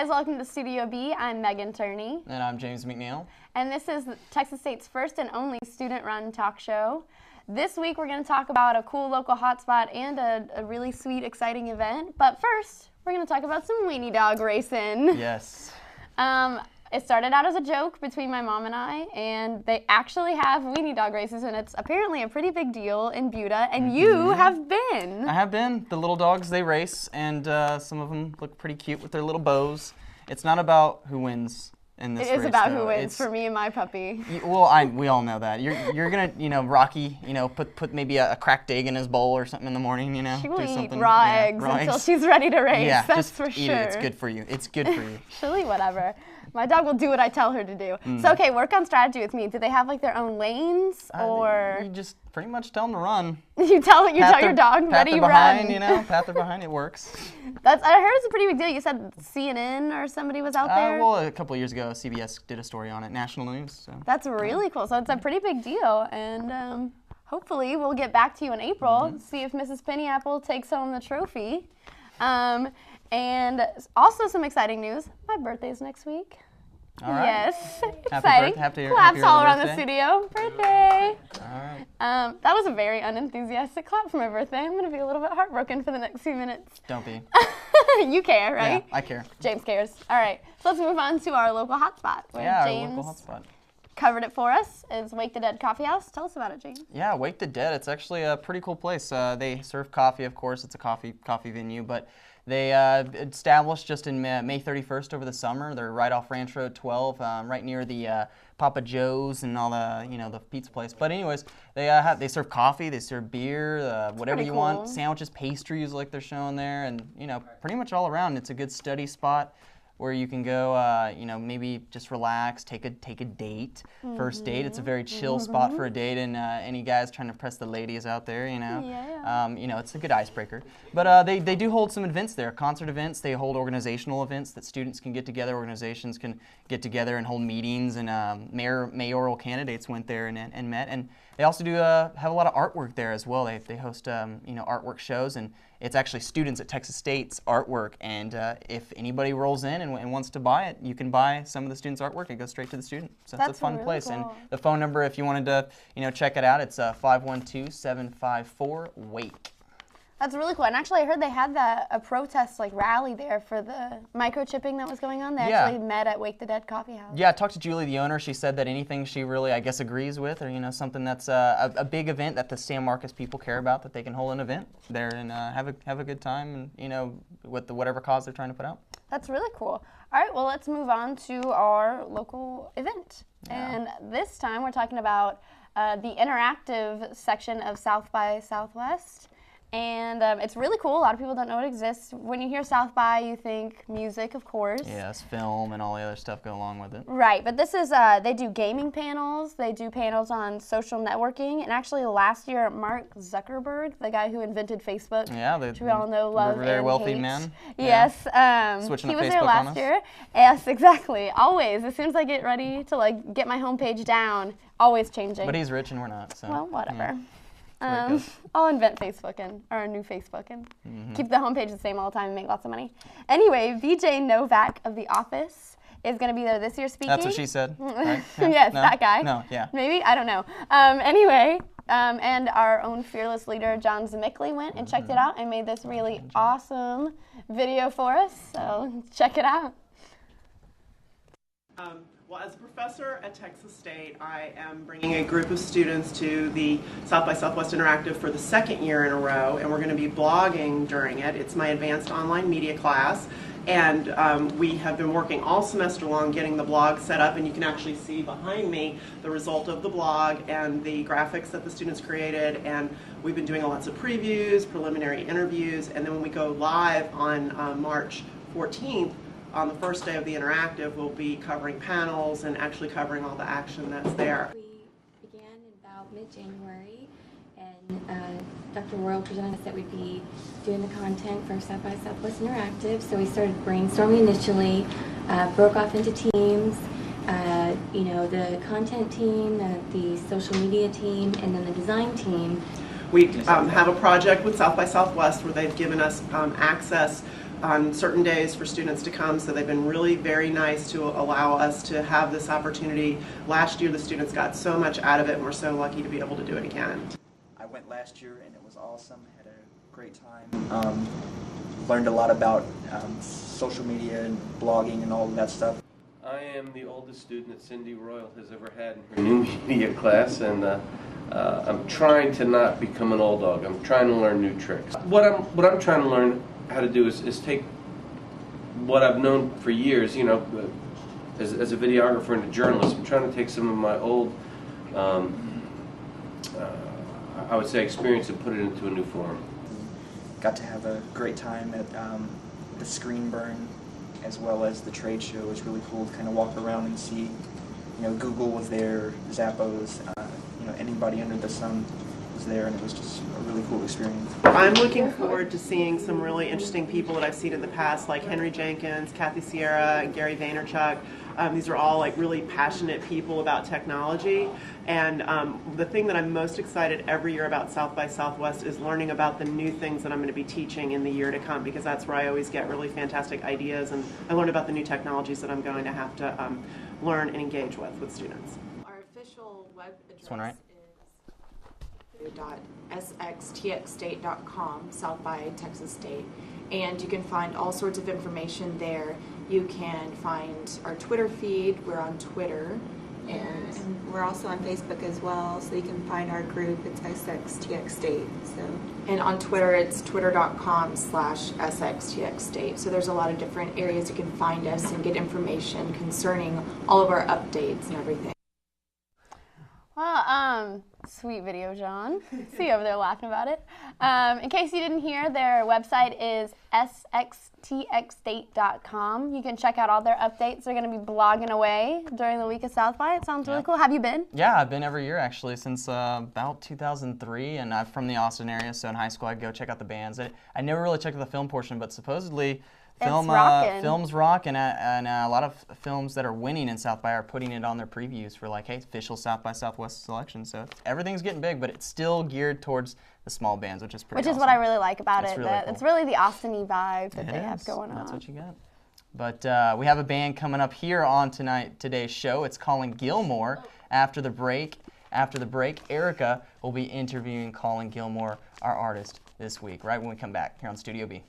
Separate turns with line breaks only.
guys, welcome to Studio B. I'm Turney.
And I'm James McNeal.
And this is Texas State's first and only student-run talk show. This week we're going to talk about a cool local hotspot and a really sweet, exciting event. But first, we're going to talk about some weenie dog racing.
Yes.
It started out as a joke between my mom and I, and they actually have weenie dog races, and it's apparently a pretty big deal in Buda, and you have been.
I have been. The little dogs, they race, and some of them look pretty cute with their little bows. It's not about who wins in this race.
It is about
though.
who wins for me and my puppy.
We all know that. You're gonna, Rocky, put maybe a cracked egg in his bowl or something in the morning,
She will
do
eat
something.
raw eggs until she's ready to race.
Yeah,
that's
just
for
eat
sure.
it. It's good for you. It's good for you.
She'll eat whatever. My dog will do what I tell her to do. So, okay, work on strategy with me. Do they have like their own lanes, or
you just pretty much tell them to run?
you tell your dog, ready, run.
Pat their behind. It works.
I heard it's a pretty big deal. You said CNN or somebody was out there.
Well, a couple of years ago, CBS did a story on it, national news. So.
That's really cool. So it's a pretty big deal, and hopefully we'll get back to you in April, see if Mrs. Pennyapple takes home the trophy. And also some exciting news. My birthday's next week.
All right.
Yes,
Happy
exciting.
birthday.
Claps all around the studio. Birthday.
All right.
That was a very unenthusiastic clap for my birthday. I'm going to be a little bit heartbroken for the next few minutes.
Don't be.
You care, right?
Yeah, I care.
James cares. All right, so let's move on to our local hotspot. Where James
our local hotspot.
Covered it for us. Is Wake the Dead Coffee House. Tell us about it, James.
Yeah, Wake the Dead. It's actually a pretty cool place. They serve coffee, of course. It's a coffee venue, but they established just in May 31st over the summer. They're right off Ranch Road 12, right near the Papa Joe's and all the the pizza place. But anyways, they serve coffee, they serve beer, whatever you want, sandwiches, pastries like they're showing there, and pretty much all around. It's a good study spot where you can go, maybe just relax, take a date, first date. It's a very chill spot for a date, and any guys trying to impress the ladies out there, it's a good icebreaker. But they do hold some events there, concert events. They hold organizational events that students can get together, organizations can get together and hold meetings, and mayoral candidates went there and met. And they also do have a lot of artwork there as well. They host artwork shows, and it's actually students at Texas State's artwork. And if anybody rolls in and wants to buy it, you can buy some of the students' artwork. It goes straight to the student. So it's a fun
really
place.
Cool.
And the phone number, if you wanted to check it out, it's 512-754-WAKE.
That's really cool. And actually, I heard they had a protest rally there for the microchipping that was going on. They actually met at Wake the Dead Coffee House.
Yeah, I talked to Julie, the owner. She said that anything she really, I guess, agrees with, or something that's a big event that the San Marcos people care about, that they can hold an event there and have a good time, and with whatever cause they're trying to put out.
That's really cool. All right, well, let's move on to our local event. Yeah. And this time we're talking about the interactive section of South by Southwest. And it's really cool. A lot of people don't know it exists. When you hear South by, you think music, of course.
Yes, film and all the other stuff go along with it.
Right, but this is, they do gaming panels, they do panels on social networking, and actually last year, Mark Zuckerberg, the guy who invented Facebook, which we all know, love, and
very wealthy
hate.
Man.
Yes,
Switching
he
to
was
Facebook
there last
on us.
year. Yes, exactly. Always, as soon as I get ready to get my homepage down, always changing.
But he's rich and we're not, so.
Well, whatever.
Yeah.
I'll invent Facebook or a new Facebook and keep the homepage the same all the time and make lots of money. Anyway, VJ Novak of The Office is going to be there this year speaking.
That's what she said, right? Yeah.
Yes,
no?
that guy.
No, yeah.
Maybe? I don't know. Anyway, and our own fearless leader, John Zemickley, went and checked it out and made this really awesome video for us. So check it out.
Well, as a professor at Texas State, I am bringing a group of students to the South by Southwest Interactive for the second year in a row, and we're going to be blogging during it. It's my advanced online media class, and we have been working all semester long getting the blog set up, and you can actually see behind me the result of the blog and the graphics that the students created, and we've been doing lots of previews, preliminary interviews, and then when we go live on March 14th, on the first day of the interactive, we'll be covering panels and actually covering all the action that's there.
We began in about mid-January, and Dr. Royal presented us that we'd be doing the content for South by Southwest Interactive. So we started brainstorming initially, broke off into teams, the content team, the social media team, and then the design team.
We have a project with South by Southwest where they've given us access on certain days for students to come, so they've been really very nice to allow us to have this opportunity. Last year the students got so much out of it, and we're so lucky to be able to do it again.
I went last year and it was awesome, had a great time. Learned a lot about social media and blogging and all of that stuff.
I am the oldest student that Cindy Royal has ever had in her new media class, and I'm trying to not become an old dog. I'm trying to learn new tricks. What I'm trying to learn how to do is take what I've known for years, you know, as a videographer and a journalist. I'm trying to take some of my old, I would say, experience and put it into a new form.
Got to have a great time at the Screen Burn as well as the trade show. It was really cool to kind of walk around and see, you know, Google was there, Zappos, you know, anybody under the sun was there, and it was just a really cool experience.
I'm looking forward to seeing some really interesting people that I've seen in the past, like Henry Jenkins, Kathy Sierra, and Gary Vaynerchuk. These are all like really passionate people about technology, and the thing that I'm most excited every year about South by Southwest is learning about the new things that I'm going to be teaching in the year to come, because that's where I always get really fantastic ideas, and I learn about the new technologies that I'm going to have to learn and engage with students.
Our official web address
This one, right?
is sxtxstate.com, South by Texas State, and you can find all sorts of information there. You can find our Twitter feed. We're on Twitter,
and we're also on Facebook as well, so you can find our group. It's SXTX State.
And on Twitter, it's twitter.com/SXTX State. So there's a lot of different areas you can find us and get information concerning all of our updates and everything.
Well, sweet video, John. See you over there laughing about it. In case you didn't hear, their website is sxtxstate.com. You can check out all their updates. They're going to be blogging away during the week of South by. It sounds really cool. Have you been?
Yeah, I've been every year actually since about 2003, and I'm from the Austin area, so in high school I'd go check out the bands. I never really checked out the film portion, but supposedly film's rocking, and a lot of films that are winning in South by are putting it on their previews for like, hey, official South by Southwest selection. So everything's getting big, but it's still geared towards the small bands, which is pretty awesome.
Which is what I really like about it.
Really cool.
It's really the Austin-y vibe that they have going on.
That's what you got. But we have a band coming up here on today's show. It's Colin Gilmore. After the break, Erica will be interviewing Colin Gilmore, our artist, this week, right when we come back here on Studio B.